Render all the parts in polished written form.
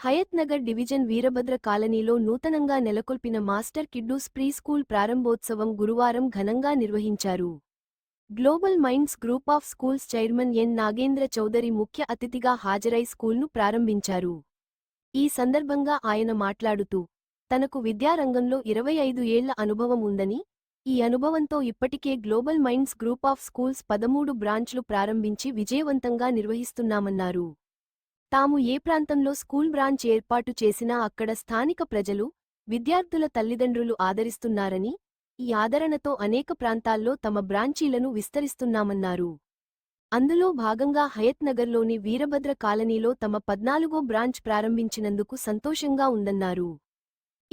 Hayath Nagar division Veerabhadra కాలనీలో నూతనంగా నెలకొల్పిన మాస్టర్ కిడ్డూస్ ప్రీ స్కూల్ ప్రారంభోత్సవం గురువారం ఘనంగా నిర్వహించారు. Global minds group of schools chairman N Nagendra Chowdary ముఖ్య అతిథిగా హాజరై స్కూల్ను ప్రారంభించారు. ఈ సందర్భంగా ఆయన మాట్లాడుతూ, తనకు విద్యారంగంలో 25 ఏళ్ల అనుభవం ఉందని, ఈ అనుభవంతో ఇప్పటికే global minds group of schools 13 బ్రాంచ్లు ప్రారంభించి విజయవంతంగా నిర్వహిస్తున్నామన్నారు. తాము ఏ ప్రాంతంలో స్కూల్ బ్రాంచ్ ఏర్పాటు చేసినా అక్కడ స్థానిక ప్రజలు, విద్యార్థుల తల్లిదండ్రులు ఆదరిస్తున్నారని, ఈ ఆదరణతో అనేక ప్రాంతాల్లో తమ బ్రాంచీలను విస్తరిస్తున్నామన్నారు. అందులో భాగంగా హయత్ నగర్లోని వీరభద్ర కాలనీలో తమ 14వ బ్రాంచ్ ప్రారంభించినందుకు సంతోషంగా ఉందన్నారు.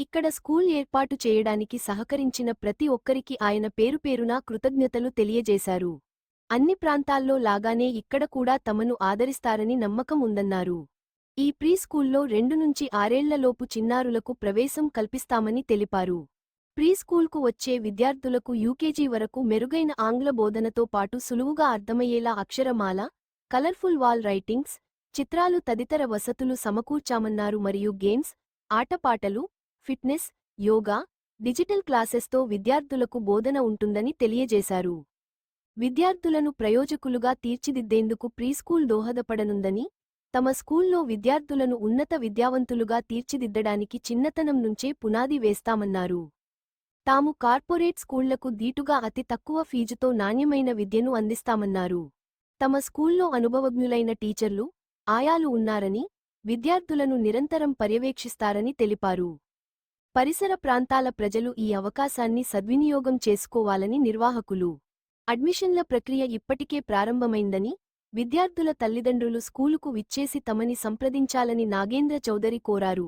ఇక్కడ స్కూల్ ఏర్పాటు చేయడానికి సహకరించిన ప్రతి ఒక్కరికి ఆయన పేరుపేరునా కృతజ్ఞతలు తెలియజేశారు. అన్ని ప్రాంతాల్లో లాగానే ఇక్కడ కూడా తమను ఆదరిస్తారని నమ్మకం ఉందన్నారు. ఈ ప్రీ స్కూల్లో 2 నుంచి 6 ఏళ్లలోపు చిన్నారులకు ప్రవేశం కల్పిస్తామని తెలిపారు. ప్రీ స్కూల్కు వచ్చే విద్యార్థులకు యూకేజీ వరకు మెరుగైన ఆంగ్ల బోధనతో పాటు సులువుగా అర్థమయ్యేలా అక్షరమాల, కలర్ఫుల్ వాల్ రైటింగ్స్, చిత్రాలు తదితర వసతులు సమకూర్చామన్నారు. మరియు గేమ్స్, ఆటపాటలు, ఫిట్నెస్, యోగా, డిజిటల్ క్లాసెస్తో విద్యార్థులకు బోధన ఉంటుందని తెలియజేశారు. విద్యార్థులను ప్రయోజకులుగా తీర్చిదిద్దేందుకు ప్రీస్కూల్ దోహదపడనుందని, తమ స్కూల్లో విద్యార్థులను ఉన్నత విద్యావంతులుగా తీర్చిదిద్దడానికి చిన్నతనం నుంచే పునాది వేస్తామన్నారు. తాము కార్పొరేట్ స్కూళ్లకు దీటుగా అతి తక్కువ ఫీజుతో నాణ్యమైన విద్యను అందిస్తామన్నారు. తమ స్కూల్లో అనుభవజ్ఞులైన టీచర్లు, ఆయాలు ఉన్నారని, విద్యార్థులను నిరంతరం పర్యవేక్షిస్తారని తెలిపారు. పరిసర ప్రాంతాల ప్రజలు ఈ అవకాశాన్ని సద్వినియోగం చేసుకోవాలని నిర్వాహకులు. అడ్మిషన్ల ప్రక్రియ ఇప్పటికే ప్రారంభమైందని, విద్యార్థుల తల్లిదండ్రులు స్కూలుకు విచ్చేసి తమని సంప్రదించాలని నాగేంద్ర చౌదరి కోరారు.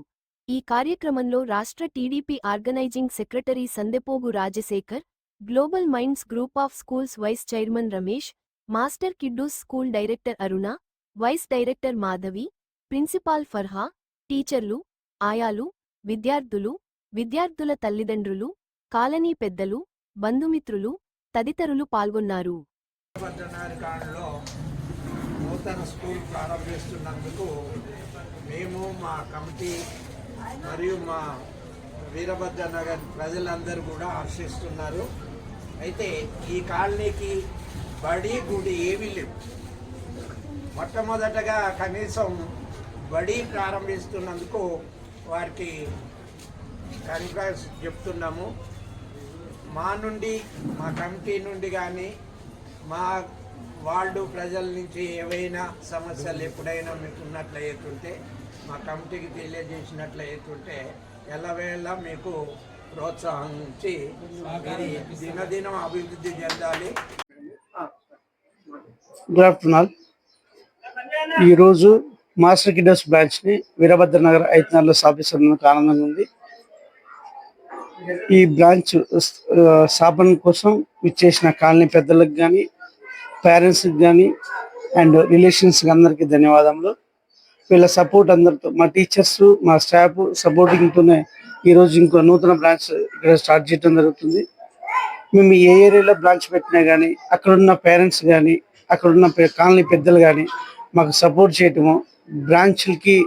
ఈ కార్యక్రమంలో రాష్ట్ర TDP organizing secretary Sandepogu Rajasekhar, global minds group of schools vice chairman Ramesh, master kiddos school director Aruna, vice director Madhavi, principal Farha, టీచర్లు, ఆయాలు, విద్యార్థులు, విద్యార్థుల తల్లిదండ్రులు, కాలనీ పెద్దలు, బంధుమిత్రులు తదితరులు పాల్గొన్నారు. నూతన స్కూల్ ప్రారంభిస్తున్నందుకు మేము, మా కమిటీ మరియు మా వీరభద్ర నగర్ ప్రజలందరూ కూడా హర్షిస్తున్నారు. అయితే ఈ కాలనీకి బడి గుడి ఏమీ లేవు. మొట్టమొదటగా కనీసం బడి ప్రారంభిస్తున్నందుకు వారికి కంగ్రాట్స్ చెప్తున్నాము. మా నుండి, మా కమిటీ నుండి కానీ, మా వార్డు ప్రజల నుంచి ఏవైనా సమస్యలు ఎప్పుడైనా మీకు ఉన్నట్లయితుంటే, మా కమిటీకి తెలియజేసినట్లయితుంటే ఎల్లవేళ మీకు ప్రోత్సహించి ఇది దినదినం అభివృద్ధి చెందాలి. Good afternoon. ఈరోజు మాస్టర్ కిడ్డూస్ బ్రాంచ్ని వీరభద్ర నగర్ ఐతనగర్లో స్థాపిస్తున్నందుకు ఆనందంగా ఉంది. ఈ బ్రాంచ్ స్థాపన కోసం విచ్చేసిన కాలనీ పెద్దలకు కానీ, పేరెంట్స్కి కానీ అండ్ రిలేషన్స్కి అందరికీ ధన్యవాదములు. వీళ్ళ సపోర్ట్ అందరితో, మా టీచర్స్, మా స్టాఫ్ సపోర్టింగ్తోనే ఈరోజు ఇంకో నూతన బ్రాంచ్ ఇక్కడ స్టార్ట్ చేయడం జరుగుతుంది. మేము ఏ ఏరియాలో బ్రాంచ్ పెట్టినా కానీ అక్కడున్న పేరెంట్స్ కానీ, అక్కడున్న కాలనీ పెద్దలు కానీ మాకు సపోర్ట్ చేయటము, బ్రాంచ్లకి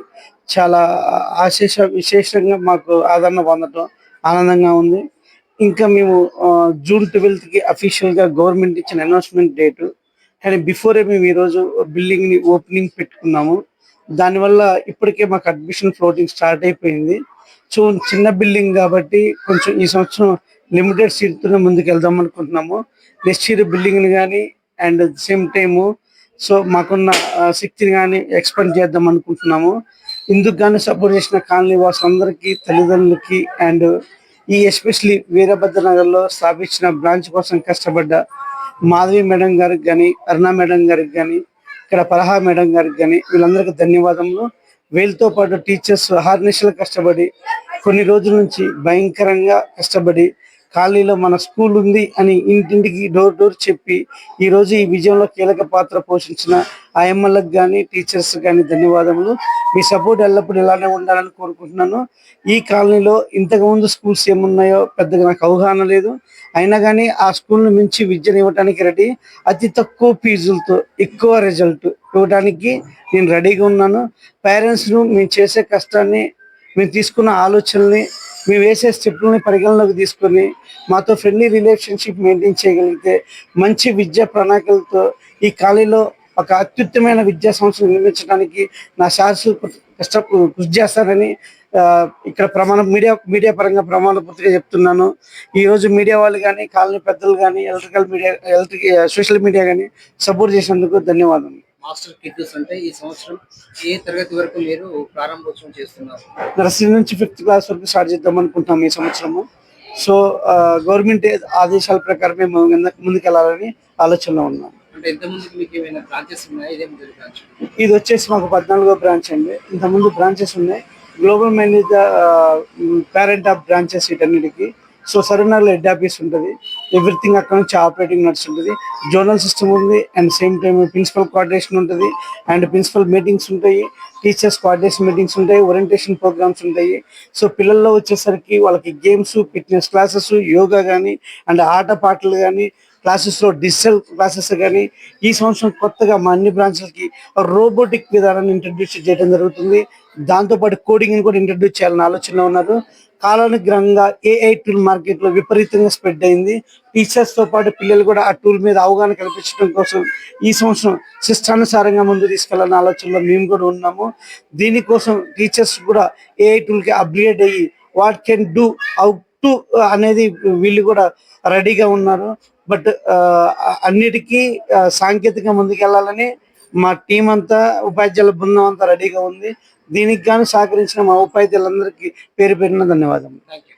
చాలా విశేషంగా మాకు ఆదరణ పొందటం ఆనందంగా ఉంది. ఇంకా మేము జూన్ 12కి అఫీషియల్గా గవర్నమెంట్ ఇచ్చిన అనౌన్స్మెంట్ డేటు, కానీ బిఫోరే మేము ఈరోజు బిల్డింగ్ని ఓపెనింగ్ పెట్టుకున్నాము. దానివల్ల ఇప్పటికే మాకు అడ్మిషన్ ఫ్లోటింగ్ స్టార్ట్ అయిపోయింది. సో చిన్న బిల్డింగ్ కాబట్టి కొంచెం ఈ సంవత్సరం లిమిటెడ్ సీట్తోనే ముందుకు వెళ్దాం అనుకుంటున్నాము. నెక్స్ట్ ఇయర్ బిల్డింగ్ని కానీ అండ్ సేమ్ టైము సో మాకున్న శక్తిని కానీ ఎక్స్పాండ్ చేద్దాం అనుకుంటున్నాము. ఇందుకు కానీ సపోర్ట్ చేసిన కాలనీ వాసులందరికీ, తల్లిదండ్రులకి అండ్ ఈ ఎస్పెషలీ వీరభద్ర నగర్లో స్థాపించిన బ్రాంచ్ కోసం కష్టపడ్డ మాధవి మేడం గారికి కానీ, అరుణ మేడం గారికి కానీ, ఇక్కడ పరహా మేడం గారికి కానీ వీళ్ళందరికీ ధన్యవాదములు. వీళ్ళతో పాటు టీచర్స్ హార్నిషలు కష్టపడి కొన్ని రోజుల నుంచి భయంకరంగా కష్టపడి కాలనీలో మన స్కూల్ ఉంది అని ఇంటింటికి డోర్ డోర్ చెప్పి ఈరోజు ఈ విజయంలో కీలక పాత్ర పోషించిన ఆయమ్మలకు కానీ టీచర్స్ కానీ ధన్యవాదములు. మీ సపోర్ట్ ఎల్లప్పుడూ ఇలానే ఉండాలని కోరుకుంటున్నాను. ఈ కాలనీలో ఇంతకుముందు స్కూల్స్ ఏమున్నాయో పెద్దగా నాకు అవగాహన లేదు. అయినా కానీ ఆ స్కూల్ని మించి విద్యను ఇవ్వడానికి రెడీ. అతి తక్కువ ఫీజులతో ఎక్కువ రిజల్ట్ ఇవ్వడానికి నేను రెడీగా ఉన్నాను. పేరెంట్స్ను మేము చేసే కష్టాన్ని, మేము తీసుకున్న ఆలోచనల్ని, మేము వేసే స్టెప్లని పరిగణలోకి తీసుకొని మాతో ఫ్రెండ్లీ రిలేషన్షిప్ మెయింటైన్ చేయగలిగితే మంచి విద్యా ప్రణాళికలతో ఈ కాలేజీలో ఒక అత్యుత్తమైన విద్యా సంస్థను నిర్మించడానికి నా కృషి చేస్తానని ఇక్కడ మీడియా పరంగా ప్రమాణ పూర్తిగా చెప్తున్నాను. ఈరోజు మీడియా వాళ్ళు కానీ, కాలనీ పెద్దలు కానీ, సోషల్ మీడియా కానీ సపోర్ట్ చేసినందుకు ధన్యవాదాలు. మాస్టర్ కిడ్స్ అంటే ఈ సంవత్సరం ఏ తరగతి వరకు మీరు ప్రారంభోత్సవం చేస్తున్నారు? నర్సరీ నుంచి 5th క్లాస్ వరకు స్టార్ట్ చేద్దాం అనుకుంటున్నాం ఈ సంవత్సరము. సో గవర్నమెంట్ ఆదేశాల ప్రకారం మేము ముందుకెళ్ళాలని ఆలోచనలో ఉన్నాం. అంటే ఇంతకుముందు మీకు ఏమైనా బ్రాంచెస్ ఉన్నాయా? ఇదే మొదటి బ్రాంచ్? ఇది వచ్చేసి మాకు 14వ బ్రాంచ్ అండి. ఇంతకుముందు బ్రాంచెస్ ఉన్నాయి. Global Mind is the parent of branches వీటన్నిటికి. సో సరూనగర్లో హెడ్ ఆఫీస్ ఉంటుంది. ఎవ్రీథింగ్ అక్కడ నుంచి ఆపరేటింగ్ నడుస్తుంటుంది. జోనల్ సిస్టమ్ ఉంది and same time principal coordination ఉంటుంది అండ్ ప్రిన్సిపల్ మీటింగ్స్ ఉంటాయి, టీచర్స్ కోఆర్డినేషన్ మీటింగ్స్ ఉంటాయి, ఓరియంటేషన్ ప్రోగ్రామ్స్ ఉంటాయి. సో పిల్లల్లో వచ్చేసరికి వాళ్ళకి గేమ్స్, ఫిట్నెస్ క్లాసెస్, యోగా కానీ అండ్ ఆట పాటలు కానీ, క్లాసెస్లో డిజిటల్ క్లాసెస్ కానీ, ఈ సంవత్సరం కొత్తగా మా అన్ని బ్రాంచ్లకి రోబోటిక్ విధానాన్ని ఇంట్రడ్యూస్ చేయడం జరుగుతుంది. దాంతోపాటు కోడింగ్ని కూడా ఇంట్రడ్యూస్ చేయాలని ఆలోచనలో ఉన్నారు. కాలానుగుణంగా AI టూల్ మార్కెట్లో విపరీతంగా స్ప్రెడ్ అయింది. టీచర్స్తో పాటు పిల్లలు కూడా ఆ టూల్ మీద అవగాహన కల్పించడం కోసం ఈ సంవత్సరం శిష్టానుసారంగా ముందు తీసుకెళ్లాలన్న ఆలోచనలో మేము కూడా ఉన్నాము. దీనికోసం టీచర్స్ కూడా AI టూల్కి అప్గ్రేడ్ అయ్యి what can do how to అనేది వీళ్ళు కూడా రెడీగా ఉన్నారు. బట్ అన్నిటికీ సాంకేతికంగా ముందుకెళ్లాలని మా టీం అంతా, ఉపాధ్యాయుల బృందం అంతా రెడీగా ఉంది. దీనికి గాను సహకరించిన మా ఉపాధ్యాయులందరికీ పేరు పేరున ధన్యవాదాలు. Thank you.